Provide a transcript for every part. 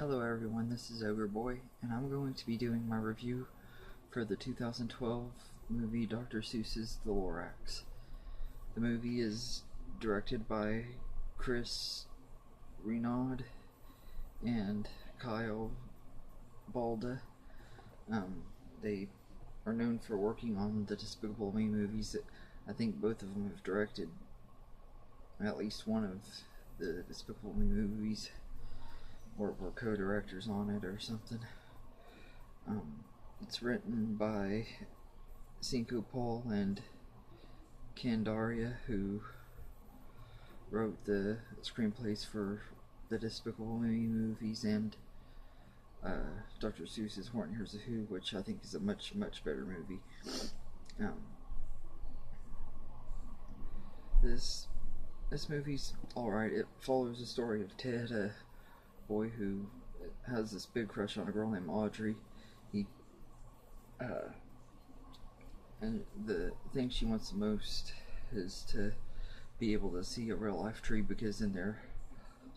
Hello everyone, this is Ogre Boy, and I'm going to be doing my review for the 2012 movie Dr. Seuss's The Lorax. The movie is directed by Chris Renaud and Kyle Balda. They are known for working on the Despicable Me movies. I think both of them have directed at least one of the Despicable Me movies, or were co-directors on it or something. It's written by Cinco Paul and Candaria, who wrote the screenplays for the Despicable Me movies and Dr. Seuss's Horton Hears a Who, which I think is a much better movie. This movie's alright. It follows the story of Ted, a boy who has this big crush on a girl named Audrey. And the thing she wants the most is to be able to see a real life tree, because in their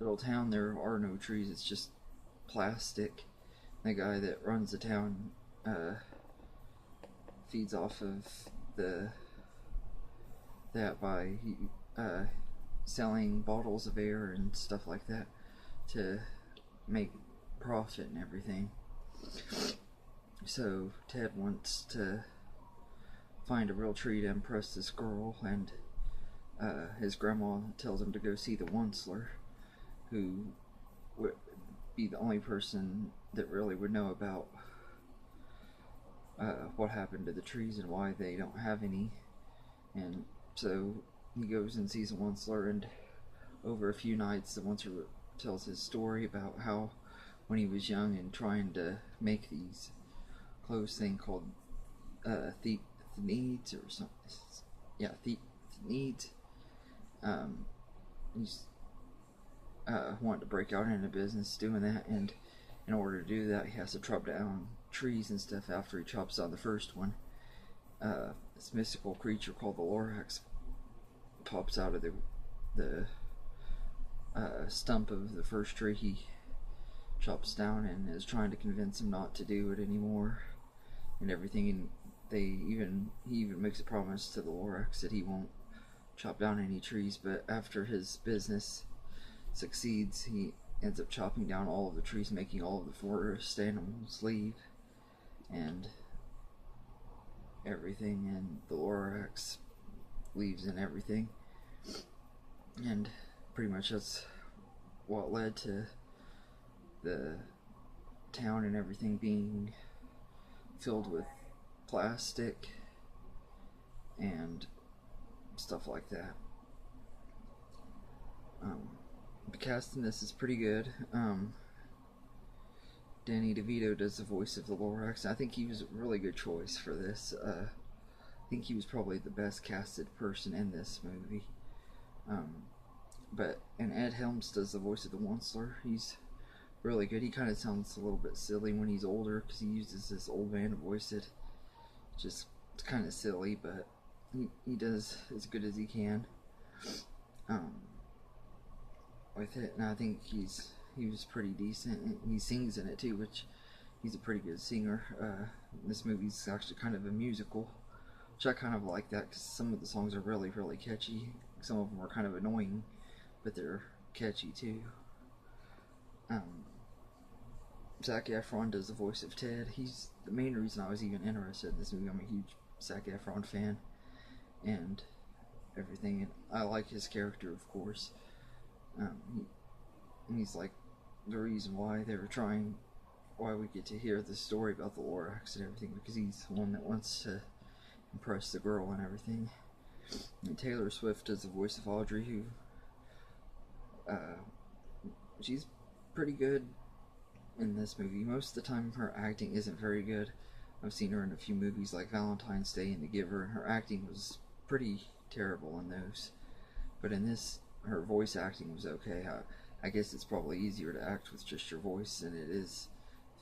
little town there are no trees, it's just plastic. The guy that runs the town feeds off of that by selling bottles of air and stuff like that to make profit and everything. So Ted wants to find a real tree to impress this girl, and his grandma tells him to go see the Onceler, who would be the only person that really would know about what happened to the trees and why they don't have any. And so he goes and sees the Onceler, and over a few nights the Onceler tells his story about how when he was young and trying to make these clothes thing called needs or something. Yeah, needs. He's wanted to break out into business doing that, and in order to do that he has to chop down trees and stuff. After he chops down the first one, this mystical creature called the Lorax pops out of the stump of the first tree he chops down, and is trying to convince him not to do it anymore and everything. And he even makes a promise to the Lorax that he won't chop down any trees. But after his business succeeds, he ends up chopping down all of the trees, making all of the forest animals leave and everything, and the Lorax leaves and everything. And pretty much that's what led to the town and everything being filled with plastic and stuff like that. The cast in this is pretty good. Danny DeVito does the voice of the Lorax. I think he was a really good choice for this. I think he was probably the best casted person in this movie. And Ed Helms does the voice of the Onceler. He's really good. He kind of sounds a little bit silly when he's older, because he uses this old man voice that just kind of silly, but he does as good as he can with it. And I think he was pretty decent, and he sings in it too, which he's a pretty good singer. This movie's actually kind of a musical, which I kind of like that, because some of the songs are really catchy. Some of them are kind of annoying, but they're catchy too. Zac Efron does the voice of Ted. He's the main reason I was even interested in this movie. I'm a huge Zac Efron fan and everything, and I like his character, of course. He's like the reason why we get to hear the story about the Lorax and everything, because he's the one that wants to impress the girl and everything. And Taylor Swift does the voice of Audrey, who she's pretty good in this movie. Most of the time her acting isn't very good. I've seen her in a few movies like Valentine's Day and The Giver, and her acting was pretty terrible in those. But in this, her voice acting was okay. I guess it's probably easier to act with just your voice than it is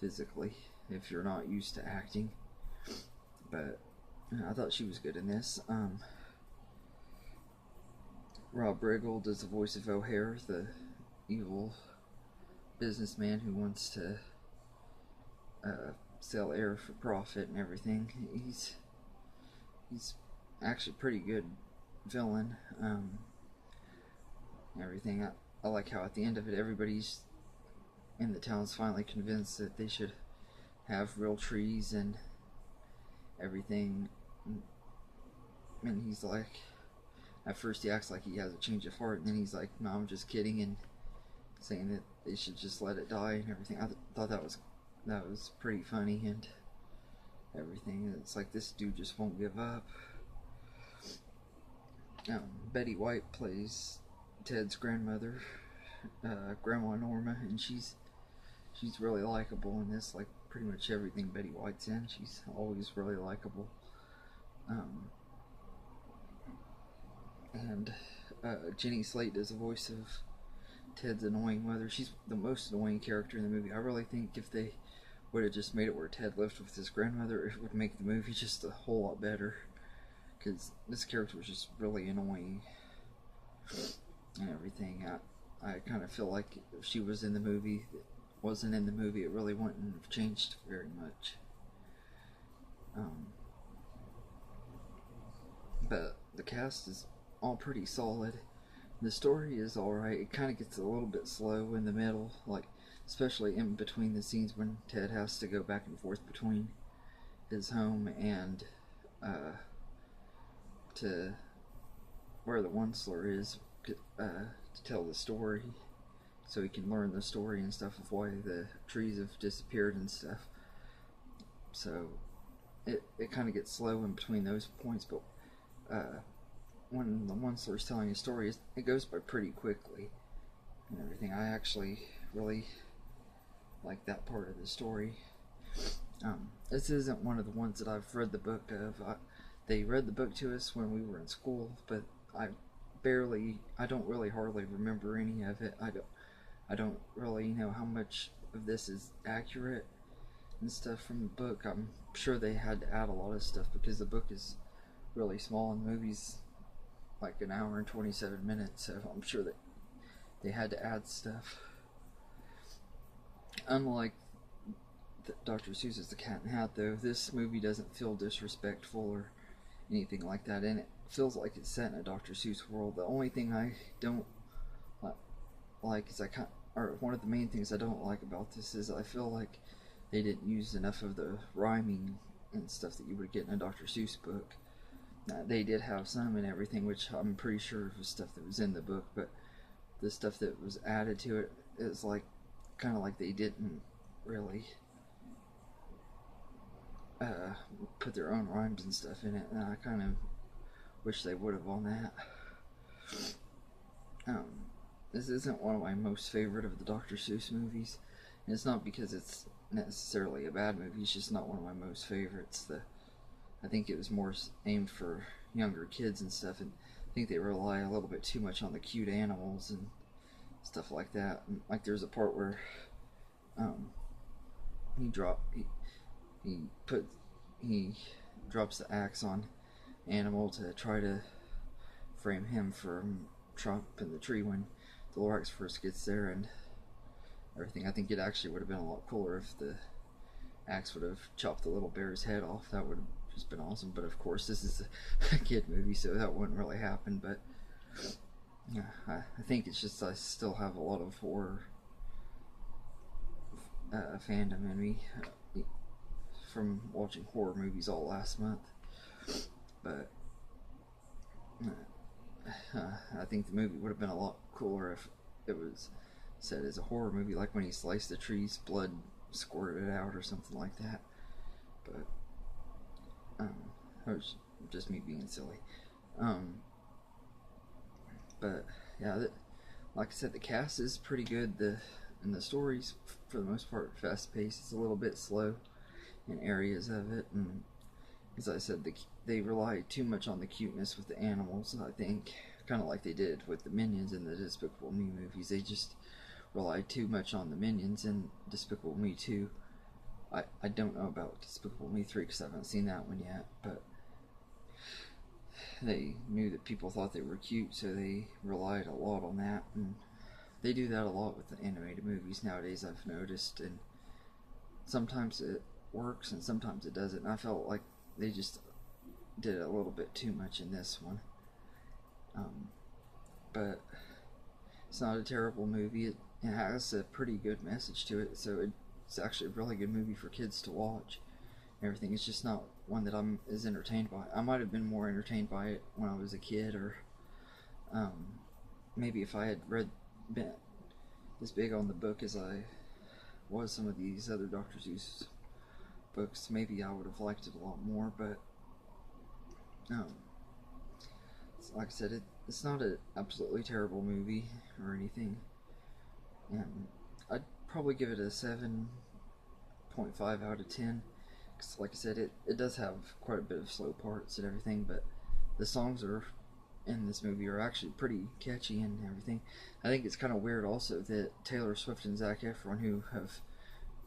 physically if you're not used to acting. But I thought she was good in this. Rob Riggle does the voice of O'Hare, the evil businessman who wants to sell air for profit and everything. He's actually a pretty good villain. Everything. I like how at the end of it, everybody's in the town's finally convinced that they should have real trees and everything. And he's like, at first he acts like he has a change of heart, and then he's like, no, I'm just kidding, and saying that they should just let it die and everything. I thought that was pretty funny and everything. It's like this dude just won't give up. Betty White plays Ted's grandmother, Grandma Norma, and she's really likable in this. Like pretty much everything Betty White's in, she's always really likable. And Jenny Slate does the voice of Ted's annoying mother. She's the most annoying character in the movie. I really think if they would have just made it where Ted lived with his grandmother, it would make the movie just a whole lot better. Because this character was just really annoying and everything. I kind of feel like if she was in the movie, wasn't in the movie, it really wouldn't have changed very much. But the cast is all pretty solid. The story is alright. It kind of gets a little bit slow in the middle, like especially in between the scenes when Ted has to go back and forth between his home and to where the Onceler is to tell the story, so he can learn the story and stuff of why the trees have disappeared and stuff. So it kind of gets slow in between those points, but when the Onceler's telling his story, it goes by pretty quickly and everything. I actually really like that part of the story. This isn't one of the ones that I've read the book of. They read the book to us when we were in school, but I don't really hardly remember any of it. I don't really know how much of this is accurate and stuff from the book. I'm sure they had to add a lot of stuff because the book is really small and the movie's like an hour and 27 minutes, so I'm sure that they had to add stuff. Unlike Dr. Seuss's The Cat in the Hat, though, this movie doesn't feel disrespectful or anything like that, and it feels like it's set in a Dr. Seuss world. The only thing I don't like is or one of the main things I don't like about this is I feel like they didn't use enough of the rhyming and stuff that you would get in a Dr. Seuss book. They did have some and everything, which I'm pretty sure was stuff that was in the book, but the stuff that was added to it is like kind of like they didn't really put their own rhymes and stuff in it, and I kind of wish they would have on that. This isn't one of my most favorite of the Dr. Seuss movies, and it's not because it's necessarily a bad movie, it's just not one of my most favorites. I think it was more aimed for younger kids and stuff, and I think they rely a little bit too much on the cute animals and stuff like that. And like there's a part where he drops the axe on Animal to try to frame him from chopping the tree when the Lorax first gets there and everything. I think it actually would have been a lot cooler if the axe would have chopped the little bear's head off. That would have just been awesome, but of course this is a kid movie, so that wouldn't really happen. But yeah, I think it's just I still have a lot of horror fandom in me from watching horror movies all last month. But I think the movie would have been a lot cooler if it was set as a horror movie, like when he sliced the trees, blood squirted out or something like that. But it was just me being silly. But yeah, like I said, the cast is pretty good. And the story's for the most part fast paced. It's a little bit slow in areas of it, and as I said, they rely too much on the cuteness with the animals. I think kind of like they did with the Minions in the Despicable Me movies. They just rely too much on the Minions in Despicable Me 2. I don't know about Despicable Me 3 because I haven't seen that one yet, but they knew that people thought they were cute, so they relied a lot on that, and They do that a lot with the animated movies nowadays, I've noticed, and sometimes it works and sometimes it doesn't. I felt like they just did a little bit too much in this one. But it's not a terrible movie. It has a pretty good message to it, so it's actually a really good movie for kids to watch. Everything. It's just not one that I'm as entertained by. I might have been more entertained by it when I was a kid, or maybe if I had been as big on the book as I was some of these other Dr. Seuss books, maybe I would have liked it a lot more. But like I said, it's not an absolutely terrible movie or anything. And I'd probably give it a 7.5 out of 10. Because like I said, it does have quite a bit of slow parts and everything, but the songs in this movie are actually pretty catchy and everything. I think it's kind of weird also that Taylor Swift and Zac Efron, who have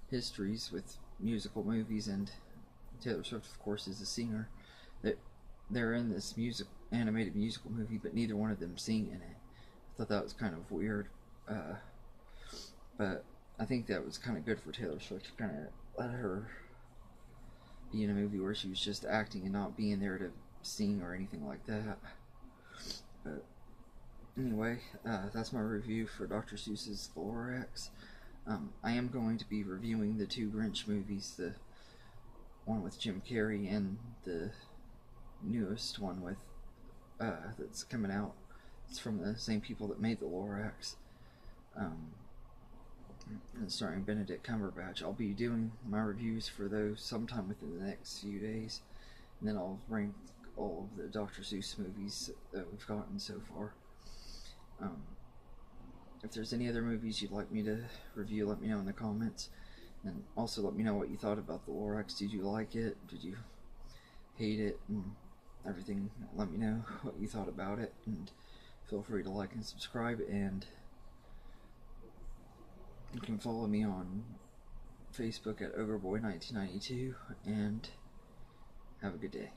histories with musical movies, and Taylor Swift of course is a singer, that they're in this animated musical movie, but neither one of them sing in it. I thought that was kind of weird, but I think that was kind of good for Taylor Swift to kind of let her be in a movie where she was just acting and not being there to sing or anything like that. But anyway, that's my review for Dr. Seuss's The Lorax. I am going to be reviewing the two Grinch movies, the one with Jim Carrey and the newest one with that's coming out. It's from the same people that made The Lorax, and starring Benedict Cumberbatch. I'll be doing my reviews for those sometime within the next few days, and then I'll rank all of the Dr. Seuss movies that we've gotten so far. If there's any other movies you'd like me to review, let me know in the comments, and also let me know what you thought about The Lorax. Did you like it? Did you hate it? And everything. Let me know what you thought about it, and feel free to like and subscribe, and you can follow me on Facebook at Overboy1992, and have a good day.